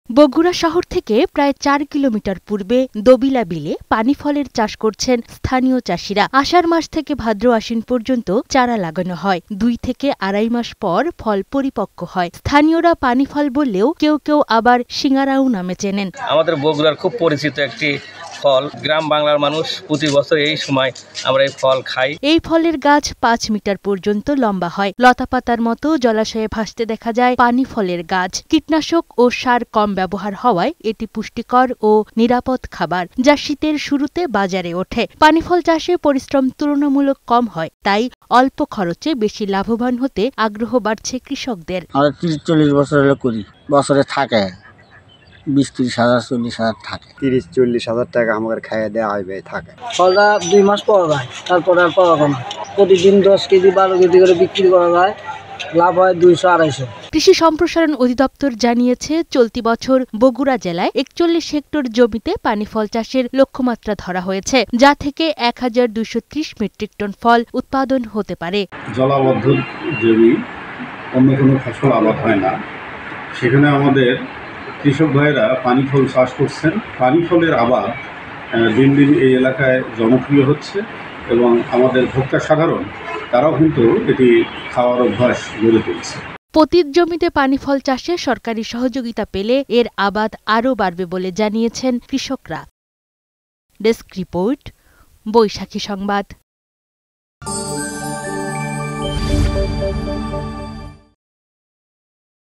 বগুড়া শহর থেকে প্রায় ৪ কিলোমিটার পূর্বে দবিলা বিলে পানি ফলের চাষ করছেন স্থানীয় চাষিরা। আষাঢ় মাস থেকে ভাদ্র আশ্বিন পর্যন্ত চারা লাগানো হয়। ২ থেকে আড়াই মাস পর ফল পরিপক্ক হয়। স্থানীয়রা পানি ফল বললেও কেউ কেউ আবার সিঙ্গারাও নামে চেনেন। আমাদের বগুড়ার খুব পরিচিত একটি ফল। গ্রাম বাংলার মানুষ প্রতি বছর এই সময় আমরা এই ফল খাই। এই ফলের গাছ ৫ মিটার পর্যন্ত লম্বা হয়। লতাপাতার মতো জলাশয়ে ভাসতে দেখা যায় পানি ফলের গাছ। কীটনাশক ও সার কম ব্যবহার হওয়ায় এটি পুষ্টিকর ও নিরাপদ খাবার, যা শীতের শুরুতে বাজারে ওঠে। পানি ফল চাষে পরিশ্রম তুলনামূলক কম হয়, তাই অল্প খরচে বেশি লাভবান হতে আগ্রহ বাড়ছে কৃষকদের। আমরা ৩০-৪০ বছর হলো করি, বছরে থাকে ২০-৩০ হাজার ৪০ হাজার থাকে। ৩০-৪০ হাজার টাকা আমাদের খাইয়ে দেওয়া হয় থাকে। ফলটা ২ মাস পাওয়া যায়, তারপরে আর পাওয়া যায় না। প্রতিদিন ১০ কেজি ১২ কেজি করে বিক্রি করা যায়, লাভ হয় ২০০-২৫০। কৃষি সম্প্রসারণ অধিদপ্তর জানিয়েছে, চলতি বছর বগুড়া জেলায় ৪১ হেক্টর জমিতে পানি ফল চাষের লক্ষ্যমাত্রা ধরা হয়েছে, যা থেকে ১,২৩০ মেট্রিক টন ফল উৎপাদন হতে পারে। জলাবদ্ধ জমি, অন্য কোনো ফসল আবাদ হয় না, সেখানে আমাদের কৃষক ভাইয়েরা পানি ফল চাষ করছেন। পানি ফলের আবাদ দিন দিন এই এলাকায় জনপ্রিয় হচ্ছে এবং আমাদের ভোক্তা সাধারণ তারাও কিন্তু এটি খাওয়ার অভ্যাস গড়ে তুলছে। পতিত জমিতে পানি ফল চাষে সরকারি সহযোগিতা পেলে এর আবাদ আরও বাড়বে বলে জানিয়েছেন কৃষকরা। ডেস্ক রিপোর্ট, বৈশাখী সংবাদ।